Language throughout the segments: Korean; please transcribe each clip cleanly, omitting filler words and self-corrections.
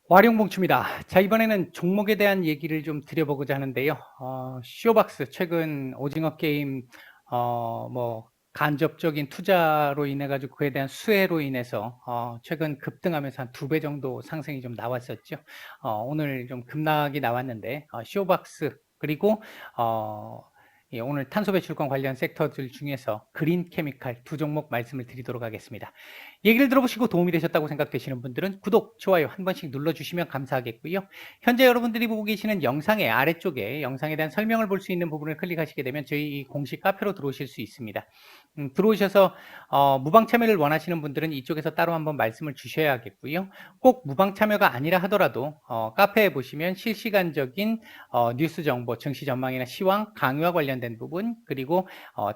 와룡봉춤이다. 자, 이번에는 종목에 대한 얘기를 좀 드려보고자 하는데요. 쇼박스, 최근 오징어 게임, 간접적인 투자로 인해가지고 그에 대한 수혜로 인해서, 최근 급등하면서 한 2배 정도 상승이 좀 나왔었죠. 오늘 좀 급락이 나왔는데, 쇼박스, 그리고, 어, 예, 오늘 탄소 배출권 관련 섹터들 중에서 그린 케미칼 두 종목 말씀을 드리도록 하겠습니다. 얘기를 들어보시고 도움이 되셨다고 생각되시는 분들은 구독, 좋아요 한 번씩 눌러주시면 감사하겠고요. 현재 여러분들이 보고 계시는 영상의 아래쪽에 영상에 대한 설명을 볼 수 있는 부분을 클릭하시게 되면 저희 공식 카페로 들어오실 수 있습니다. 들어오셔서 무방 참여를 원하시는 분들은 이쪽에서 따로 한번 말씀을 주셔야겠고요. 꼭 무방 참여가 아니라 하더라도 카페에 보시면 실시간적인 뉴스 정보, 증시 전망이나 시황, 강의와 관련된 부분, 그리고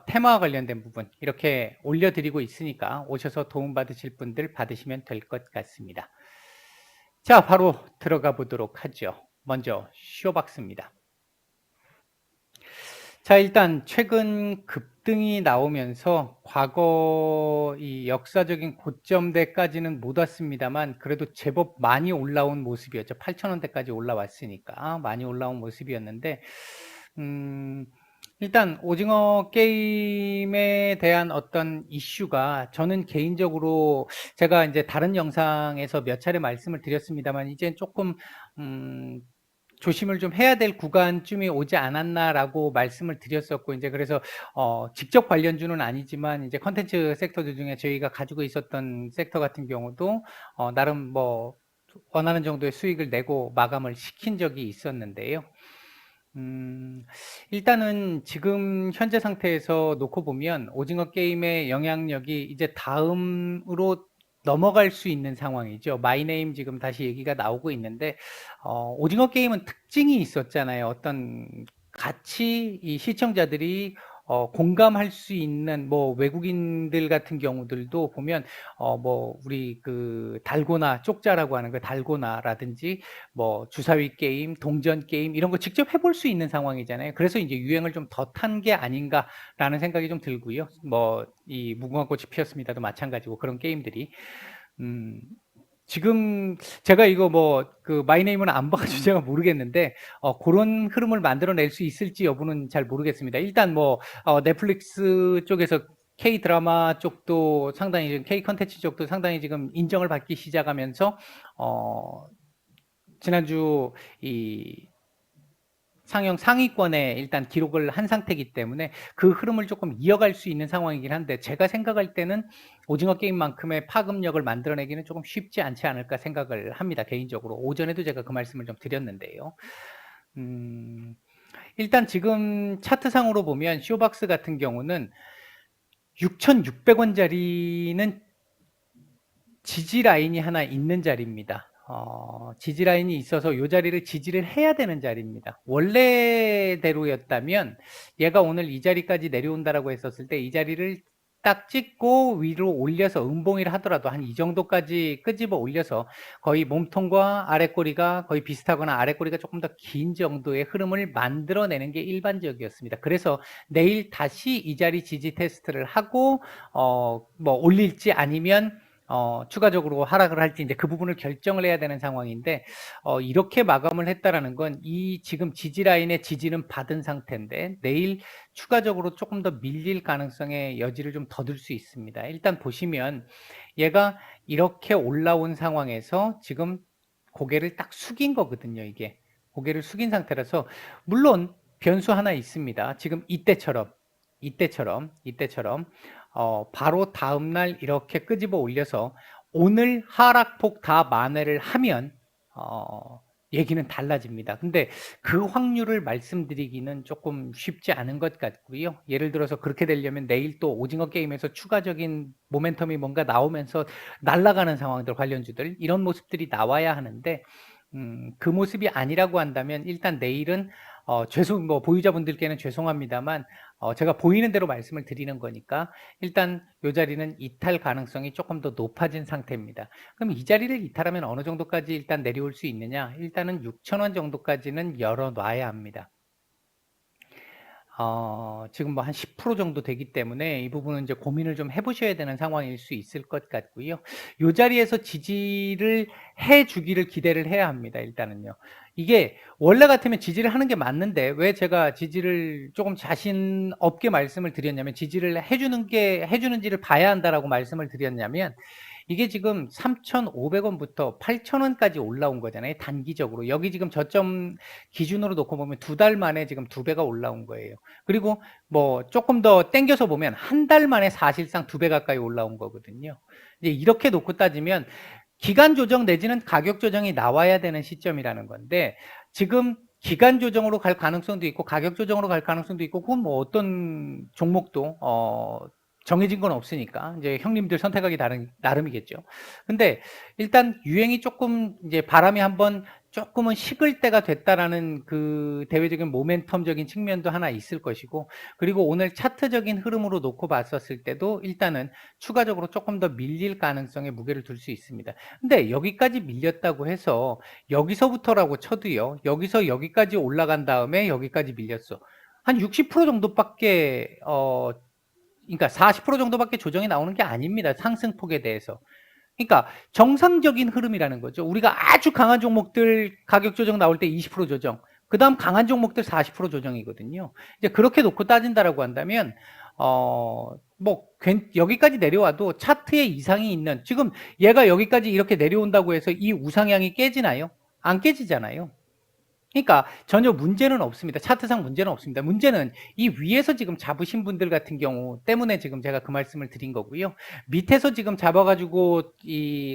테마와 관련된 부분 이렇게 올려드리고 있으니까 오셔서 도움받으실 분들 받으시면 될 것 같습니다. 자, 바로 들어가 보도록 하죠. 먼저 쇼박스입니다. 자, 일단 최근 급등이 나오면서 과거 이 역사적인 고점대까지는 못 왔습니다만 그래도 제법 많이 올라온 모습이었죠. 8,000원대까지 올라왔으니까 많이 올라온 모습이었는데 일단 오징어 게임에 대한 어떤 이슈가 저는 개인적으로 제가 이제 다른 영상에서 몇 차례 말씀을 드렸습니다만 이제 조금 조심을 좀 해야 될 구간쯤이 오지 않았나라고 말씀을 드렸었고 이제 그래서 직접 관련주는 아니지만 이제 컨텐츠 섹터들 중에 저희가 가지고 있었던 섹터 같은 경우도 나름 뭐 원하는 정도의 수익을 내고 마감을 시킨 적이 있었는데요. 일단은 지금 현재 상태에서 놓고 보면 오징어 게임의 영향력이 이제 다음으로 넘어갈 수 있는 상황이죠. 마이네임 지금 다시 얘기가 나오고 있는데 오징어 게임은 특징이 있었잖아요. 어떤 같이 이 시청자들이 공감할 수 있는 뭐 외국인들 같은 경우들도 보면 뭐 우리 그 달고나 쪽자라고 하는 그 달고나라든지 뭐 주사위 게임, 동전 게임 이런 거 직접 해볼 수 있는 상황이잖아요. 그래서 이제 유행을 좀 더 탄 게 아닌가라는 생각이 좀 들고요. 뭐 이 무궁화 꽃이 피었습니다도 마찬가지고 그런 게임들이 음, 지금 제가 이거 뭐 그 마이네임은 안 봐가지고 제가 모르겠는데 그런 흐름을 만들어낼 수 있을지 여부는 잘 모르겠습니다. 일단 뭐 넷플릭스 쪽에서 K 드라마 쪽도 상당히 지금 K 컨텐츠 쪽도 상당히 지금 인정을 받기 시작하면서 어, 지난주 이 상영 상위권에 일단 기록을 한 상태이기 때문에 그 흐름을 조금 이어갈 수 있는 상황이긴 한데 제가 생각할 때는 오징어 게임만큼의 파급력을 만들어내기는 조금 쉽지 않지 않을까 생각을 합니다. 개인적으로 오전에도 제가 그 말씀을 좀 드렸는데요. 음, 일단 지금 차트상으로 보면 쇼박스 같은 경우는 6,600원짜리는 지지 라인이 하나 있는 자리입니다. 지지 라인이 있어서 이 자리를 지지를 해야 되는 자리입니다. 원래대로였다면 얘가 오늘 이 자리까지 내려온다라고 했었을 때 이 자리를 딱 찍고 위로 올려서 음봉이를 하더라도 한 이 정도까지 끄집어 올려서 거의 몸통과 아랫꼬리가 거의 비슷하거나 아랫꼬리가 조금 더 긴 정도의 흐름을 만들어내는 게 일반적이었습니다. 그래서 내일 다시 이 자리 지지 테스트를 하고 뭐 올릴지 아니면 추가적으로 하락을 할지 이제 그 부분을 결정을 해야 되는 상황인데 이렇게 마감을 했다라는 건 이 지금 지지 라인의 지지는 받은 상태인데 내일 추가적으로 조금 더 밀릴 가능성의 여지를 좀 더 둘 수 있습니다. 일단 보시면 얘가 이렇게 올라온 상황에서 지금 고개를 딱 숙인 거거든요. 이게 고개를 숙인 상태라서 물론 변수 하나 있습니다. 지금 이때처럼 바로 다음날 이렇게 끄집어 올려서 오늘 하락폭 다 만회를 하면 얘기는 달라집니다. 근데 그 확률을 말씀드리기는 조금 쉽지 않은 것 같고요. 예를 들어서 그렇게 되려면 내일 또 오징어 게임에서 추가적인 모멘텀이 뭔가 나오면서 날아가는 상황들 관련주들 이런 모습들이 나와야 하는데 그 모습이 아니라고 한다면 일단 내일은 뭐 보유자분들께는 죄송합니다만 제가 보이는 대로 말씀을 드리는 거니까 일단 이 자리는 이탈 가능성이 조금 더 높아진 상태입니다. 그럼 이 자리를 이탈하면 어느 정도까지 일단 내려올 수 있느냐? 일단은 6,000원 정도까지는 열어놔야 합니다. 지금 뭐 한 10% 정도 되기 때문에 이 부분은 이제 고민을 좀 해 보셔야 되는 상황일 수 있을 것 같고요. 요 자리에서 지지를 해 주기를 기대를 해야 합니다, 일단은요. 이게 원래 같으면 지지를 하는 게 맞는데 왜 제가 지지를 조금 자신 없게 말씀을 드렸냐면 지지를 해 주는지를 봐야 한다라고 말씀을 드렸냐면 이게 지금 3,500 원부터 8,000 원까지 올라온 거잖아요, 단기적으로. 여기 지금 저점 기준으로 놓고 보면 2달 만에 지금 2배가 올라온 거예요. 그리고 뭐 조금 더 당겨서 보면 한 달 만에 사실상 2배 가까이 올라온 거거든요. 이제 이렇게 놓고 따지면 기간 조정 내지는 가격 조정이 나와야 되는 시점이라는 건데 지금 기간 조정으로 갈 가능성도 있고 가격 조정으로 갈 가능성도 있고 그건 뭐 어떤 종목도 정해진 건 없으니까 이제 형님들 선택하기 나름이겠죠. 근데 일단 유행이 조금 이제 바람이 한번 조금은 식을 때가 됐다라는 그 대외적인 모멘텀적인 측면도 하나 있을 것이고 그리고 오늘 차트적인 흐름으로 놓고 봤었을 때도 일단은 추가적으로 조금 더 밀릴 가능성에 무게를 둘 수 있습니다. 근데 여기까지 밀렸다고 해서 여기서부터라고 쳐도요. 여기서 여기까지 올라간 다음에 여기까지 밀렸어. 한 60% 정도밖에 그러니까 40% 정도밖에 조정이 나오는 게 아닙니다. 상승폭에 대해서. 그러니까 정상적인 흐름이라는 거죠. 우리가 아주 강한 종목들 가격 조정 나올 때 20% 조정, 그다음 강한 종목들 40% 조정이거든요. 이제 그렇게 놓고 따진다라고 한다면 뭐 여기까지 내려와도 차트에 이상이 있는 지금 얘가 여기까지 이렇게 내려온다고 해서 이 우상향이 깨지나요? 안 깨지잖아요. 그러니까 전혀 문제는 없습니다. 차트상 문제는 없습니다. 문제는 이 위에서 지금 잡으신 분들 같은 경우 때문에 지금 제가 그 말씀을 드린 거고요. 밑에서 지금 잡아가지고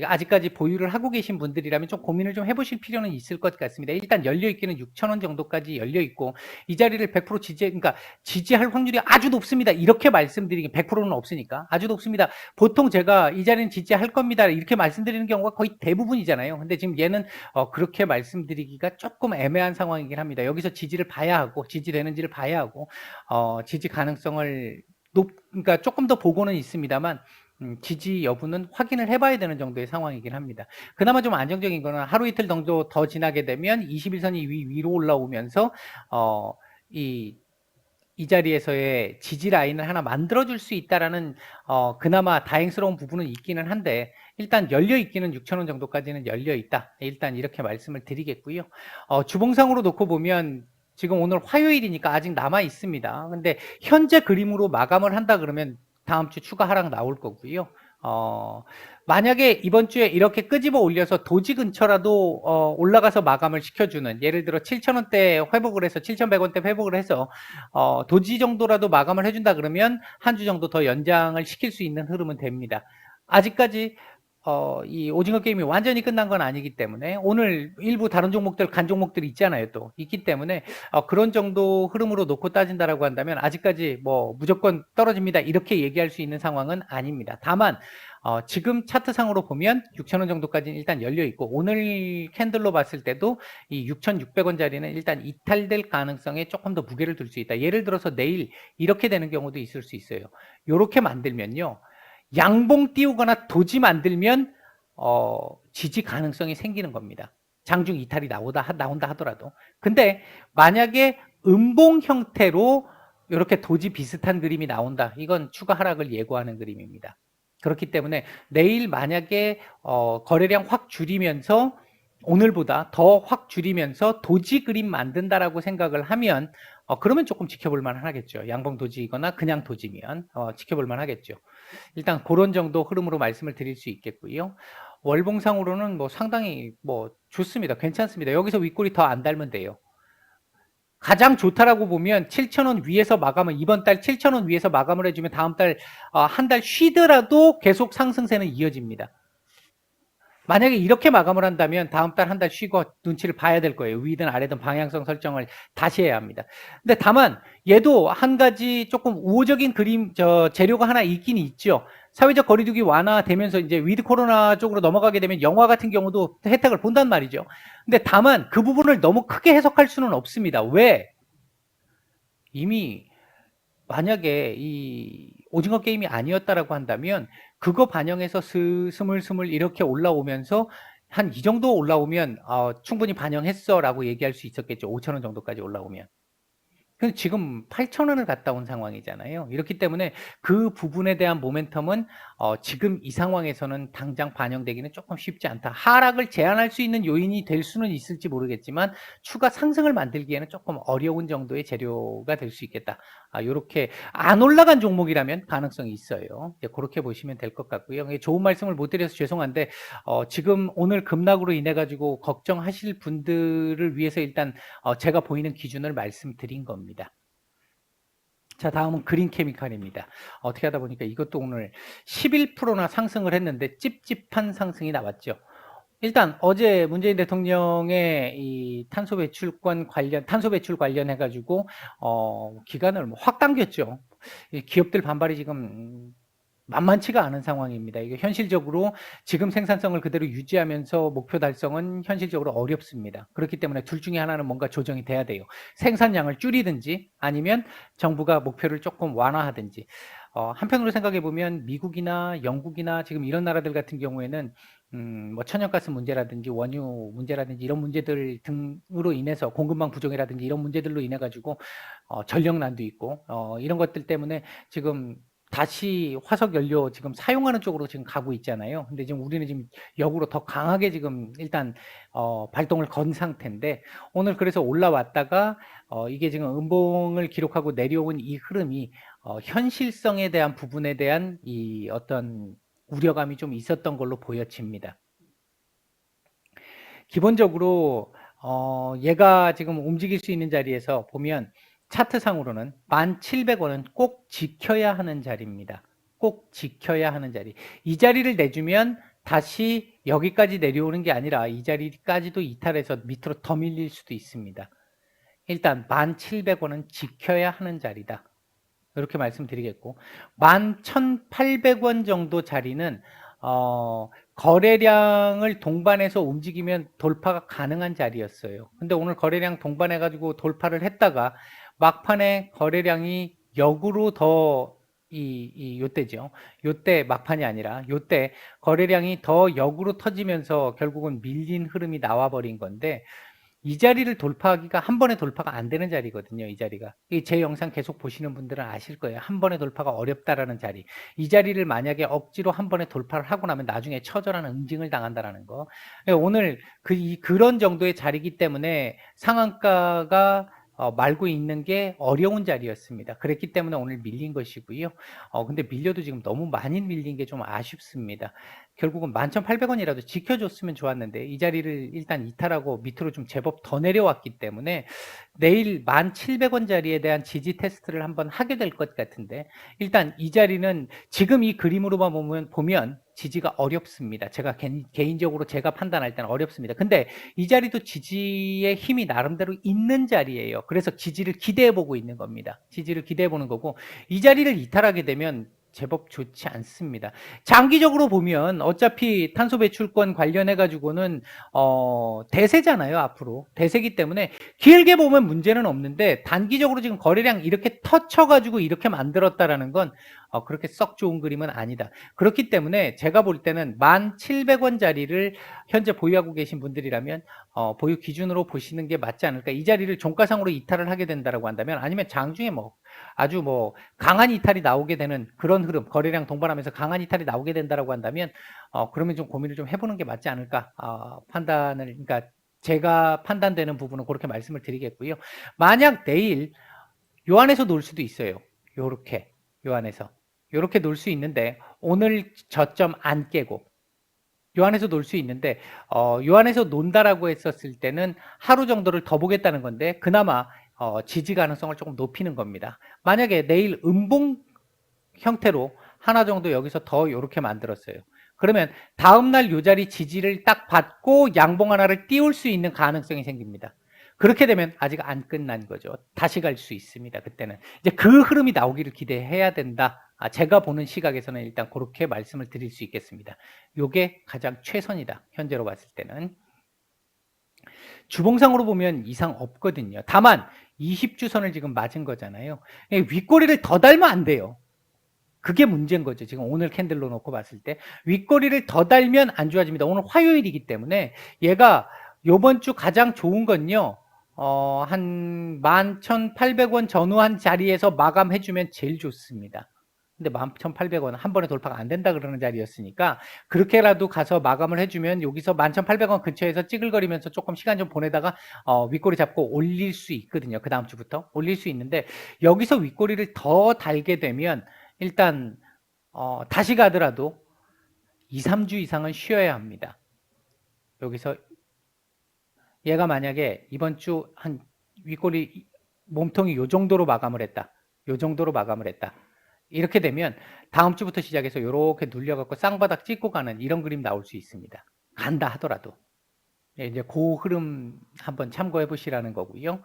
아직까지 보유를 하고 계신 분들이라면 좀 고민을 좀 해보실 필요는 있을 것 같습니다. 일단 열려있기는 6,000원 정도까지 열려있고 이 자리를 100% 그러니까 지지할 확률이 아주 높습니다. 이렇게 말씀드리긴 100%는 없으니까 아주 높습니다. 보통 제가 이 자리는 지지할 겁니다. 이렇게 말씀드리는 경우가 거의 대부분이잖아요. 근데 지금 얘는 그렇게 말씀드리기가 조금 애매한 상황이긴 합니다. 여기서 지지를 봐야 하고 지지되는지를 봐야 하고 지지 가능성을 그러니까 조금 더 보고는 있습니다만 지지 여부는 확인을 해봐야 되는 정도의 상황이긴 합니다. 그나마 좀 안정적인 거는 하루 이틀 정도 더 지나게 되면 21선이 위로 올라오면서 이 자리에서의 지지 라인을 하나 만들어줄 수 있다라는 그나마 다행스러운 부분은 있기는 한데 일단 열려있기는 6,000원 정도까지는 열려있다. 일단 이렇게 말씀을 드리겠고요. 주봉상으로 놓고 보면 지금 오늘 화요일이니까 아직 남아 있습니다. 근데 현재 그림으로 마감을 한다 그러면 다음 주 추가 하락 나올 거고요. 만약에 이번 주에 이렇게 끄집어 올려서 도지 근처라도 올라가서 마감을 시켜주는 예를 들어 7,000원대 회복을 해서 7,100원대 회복을 해서 도지 정도라도 마감을 해준다 그러면 한 주 정도 더 연장을 시킬 수 있는 흐름은 됩니다. 아직까지 이 오징어 게임이 완전히 끝난 건 아니기 때문에 오늘 일부 다른 종목들 간 종목들이 있잖아요. 또 있기 때문에 그런 정도 흐름으로 놓고 따진다라고 한다면 아직까지 뭐 무조건 떨어집니다 이렇게 얘기할 수 있는 상황은 아닙니다. 다만 지금 차트상으로 보면 6,000원 정도까지는 일단 열려 있고 오늘 캔들로 봤을 때도 이 6,600원짜리는 일단 이탈될 가능성에 조금 더 무게를 둘 수 있다. 예를 들어서 내일 이렇게 되는 경우도 있을 수 있어요. 이렇게 만들면요. 양봉 띄우거나 도지 만들면 지지 가능성이 생기는 겁니다. 장중 이탈이 나온다 하더라도. 근데 만약에 음봉 형태로 이렇게 도지 비슷한 그림이 나온다. 이건 추가 하락을 예고하는 그림입니다. 그렇기 때문에 내일 만약에 거래량 확 줄이면서 오늘보다 더 확 줄이면서 도지 그림 만든다라고 생각을 하면 그러면 조금 지켜볼 만하겠죠. 양봉 도지이거나 그냥 도지면 지켜볼 만하겠죠. 일단 그런 정도 흐름으로 말씀을 드릴 수 있겠고요. 월봉상으로는 뭐 상당히 뭐 좋습니다. 괜찮습니다. 여기서 윗골이 더 안 닳으면 돼요. 가장 좋다라고 보면 7,000원 위에서 마감을 이번 달 7,000원 위에서 마감을 해주면 다음 달 한 달 쉬더라도 계속 상승세는 이어집니다. 만약에 이렇게 마감을 한다면 다음 달 한 달 쉬고 눈치를 봐야 될 거예요. 위든 아래든 방향성 설정을 다시 해야 합니다. 근데 다만 얘도 한 가지 조금 우호적인 재료가 하나 있긴 있죠. 사회적 거리두기 완화되면서 이제 위드 코로나 쪽으로 넘어가게 되면 영화 같은 경우도 혜택을 본단 말이죠. 근데 다만 그 부분을 너무 크게 해석할 수는 없습니다. 왜? 이미 만약에 이 오징어 게임이 아니었다라고 한다면 그거 반영해서 스물스물 이렇게 올라오면서 한 이 정도 올라오면 충분히 반영했어라고 얘기할 수 있었겠죠. 5,000원 정도까지 올라오면. 근데 지금 8,000원을 갔다 온 상황이잖아요. 이렇기 때문에 그 부분에 대한 모멘텀은 지금 이 상황에서는 당장 반영되기는 조금 쉽지 않다. 하락을 제한할 수 있는 요인이 될 수는 있을지 모르겠지만 추가 상승을 만들기에는 조금 어려운 정도의 재료가 될 수 있겠다. 요렇게 안 올라간 종목이라면 가능성이 있어요. 이제 그렇게 보시면 될 것 같고요. 좋은 말씀을 못 드려서 죄송한데 지금 오늘 급락으로 인해 가지고 걱정하실 분들을 위해서 일단 제가 보이는 기준을 말씀드린 겁니다. 자, 다음은 그린케미칼입니다. 어떻게 하다 보니까 이것도 오늘 11%나 상승을 했는데 찝찝한 상승이 나왔죠. 일단 어제 문재인 대통령의 이 탄소 배출 관련해 가지고 기간을 확 당겼죠. 기업들 반발이 지금 만만치가 않은 상황입니다. 이게 현실적으로 지금 생산성을 그대로 유지하면서 목표 달성은 현실적으로 어렵습니다. 그렇기 때문에 둘 중에 하나는 뭔가 조정이 돼야 돼요. 생산량을 줄이든지 아니면 정부가 목표를 조금 완화하든지. 한편으로 생각해 보면 미국이나 영국이나 지금 이런 나라들 같은 경우에는 뭐 천연가스 문제라든지 원유 문제라든지 이런 문제들 등으로 인해서 공급망 부족이라든지 이런 문제들로 인해 가지고 전력난도 있고 이런 것들 때문에 지금 다시 화석 연료 지금 사용하는 쪽으로 지금 가고 있잖아요. 근데 지금 우리는 지금 역으로 더 강하게 지금 일단 발동을 건 상태인데 오늘 그래서 올라왔다가 이게 지금 음봉을 기록하고 내려온 이 흐름이 현실성에 대한 부분에 대한 이 어떤 우려감이 좀 있었던 걸로 보여집니다. 기본적으로 얘가 지금 움직일 수 있는 자리에서 보면 차트상으로는 1,700원은 꼭 지켜야 하는 자리입니다. 꼭 지켜야 하는 자리. 이 자리를 내주면 다시 여기까지 내려오는 게 아니라 이 자리까지도 이탈해서 밑으로 더 밀릴 수도 있습니다. 일단 1,700원은 지켜야 하는 자리다. 이렇게 말씀드리겠고 11,800원 정도 자리는 거래량을 동반해서 움직이면 돌파가 가능한 자리였어요. 근데 오늘 거래량 동반해 가지고 돌파를 했다가 막판에 거래량이 역으로 더 요때죠. 요때 막판이 아니라 요때 거래량이 더 역으로 터지면서 결국은 밀린 흐름이 나와 버린 건데 이 자리를 돌파하기가 한 번에 돌파가 안 되는 자리거든요. 이 자리가. 제 영상 계속 보시는 분들은 아실 거예요. 한 번에 돌파가 어렵다라는 자리. 이 자리를 만약에 억지로 한 번에 돌파를 하고 나면 나중에 처절한 응징을 당한다라는 거. 오늘 그런 정도의 자리이기 때문에 상한가가 말고 있는 게 어려운 자리였습니다. 그랬기 때문에 오늘 밀린 것이고요. 근데 밀려도 지금 너무 많이 밀린 게 좀 아쉽습니다. 결국은 11,800원이라도 지켜줬으면 좋았는데 이 자리를 일단 이탈하고 밑으로 좀 제법 더 내려왔기 때문에 내일 1,700원 자리에 대한 지지 테스트를 한번 하게 될 것 같은데 일단 이 자리는 지금 이 그림으로만 보면 지지가 어렵습니다. 제가 개인적으로 제가 판단할 때는 어렵습니다. 근데 이 자리도 지지의 힘이 나름대로 있는 자리예요. 그래서 지지를 기대해 보고 있는 겁니다. 지지를 기대해 보는 거고 이 자리를 이탈하게 되면 제법 좋지 않습니다. 장기적으로 보면 어차피 탄소 배출권 관련해 가지고는 대세잖아요. 앞으로 대세기 때문에 길게 보면 문제는 없는데 단기적으로 지금 거래량 이렇게 터쳐 가지고 이렇게 만들었다라는 건 그렇게 썩 좋은 그림은 아니다. 그렇기 때문에 제가 볼 때는 1,700원 자리를 현재 보유하고 계신 분들이라면 보유 기준으로 보시는 게 맞지 않을까. 이 자리를 종가상으로 이탈을 하게 된다라고 한다면 아니면 장중에 아주 강한 이탈이 나오게 되는 그런 흐름, 거래량 동반하면서 강한 이탈이 나오게 된다라고 한다면 그러면 좀 고민을 좀 해보는 게 맞지 않을까 그러니까 제가 판단되는 부분은 그렇게 말씀을 드리겠고요. 만약 내일 요 안에서 놀 수도 있어요. 요렇게 요 안에서 요렇게 놀 수 있는데 오늘 저점 안 깨고 요 안에서 놀 수 있는데 요 안에서 논다라고 했었을 때는 하루 정도를 더 보겠다는 건데 그나마 지지 가능성을 조금 높이는 겁니다. 만약에 내일 음봉 형태로 하나 정도 여기서 더 이렇게 만들었어요. 그러면 다음날 요 자리 지지를 딱 받고 양봉 하나를 띄울 수 있는 가능성이 생깁니다. 그렇게 되면 아직 안 끝난 거죠. 다시 갈 수 있습니다. 그때는 이제 그 흐름이 나오기를 기대해야 된다. 제가 보는 시각에서는 일단 그렇게 말씀을 드릴 수 있겠습니다. 요게 가장 최선이다. 현재로 봤을 때는. 주봉상으로 보면 이상 없거든요. 다만 20주선을 지금 맞은 거잖아요. 윗꼬리를 더 달면 안 돼요. 그게 문제인 거죠. 지금 오늘 캔들로 놓고 봤을 때 윗꼬리를 더 달면 안 좋아집니다. 오늘 화요일이기 때문에 얘가 요번 주 가장 좋은 건요. 한 11,800원 전후한 자리에서 마감해주면 제일 좋습니다. 근데 11,800원 한 번에 돌파가 안 된다 그러는 자리였으니까 그렇게라도 가서 마감을 해주면 여기서 11,800원 근처에서 찌글거리면서 조금 시간 좀 보내다가 윗꼬리 잡고 올릴 수 있거든요. 그 다음 주부터 올릴 수 있는데 여기서 윗꼬리를 더 달게 되면 일단 다시 가더라도 2, 3주 이상은 쉬어야 합니다. 여기서 얘가 만약에 이번 주 한 윗꼬리 몸통이 요 정도로 마감을 했다. 요 정도로 마감을 했다. 이렇게 되면 다음 주부터 시작해서 이렇게 눌려갖고 쌍바닥 찍고 가는 이런 그림 나올 수 있습니다. 간다 하더라도. 이제 그 흐름 한번 참고해 보시라는 거고요.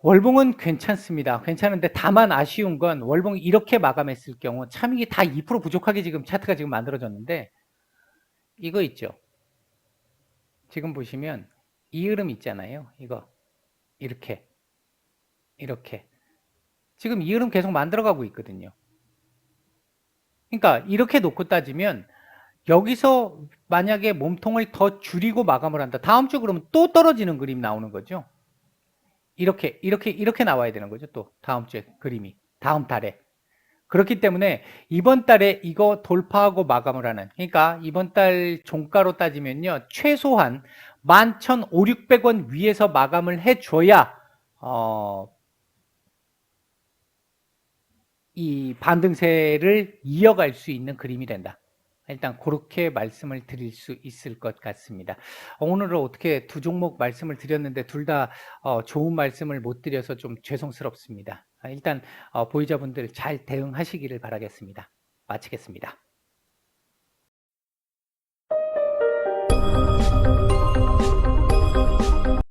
월봉은 괜찮습니다. 괜찮은데 다만 아쉬운 건 월봉이 이렇게 마감했을 경우 참 이게 다 2% 부족하게 지금 차트가 지금 만들어졌는데 이거 있죠. 지금 보시면 이 흐름 있잖아요. 이거 이렇게 지금 이 흐름 계속 만들어가고 있거든요. 그러니까 이렇게 놓고 따지면 여기서 만약에 몸통을 더 줄이고 마감을 한다. 다음 주 그러면 또 떨어지는 그림 나오는 거죠. 이렇게 나와야 되는 거죠. 또 다음 주에 그림이 다음 달에. 그렇기 때문에 이번 달에 이거 돌파하고 마감을 하는, 그러니까 이번 달 종가로 따지면요 최소한 11,500~600원 위에서 마감을 해줘야 이 반등세를 이어갈 수 있는 그림이 된다. 일단 그렇게 말씀을 드릴 수 있을 것 같습니다. 오늘은 어떻게 두 종목 말씀을 드렸는데 둘 다 좋은 말씀을 못 드려서 좀 죄송스럽습니다. 일단 보유자분들 잘 대응하시기를 바라겠습니다. 마치겠습니다.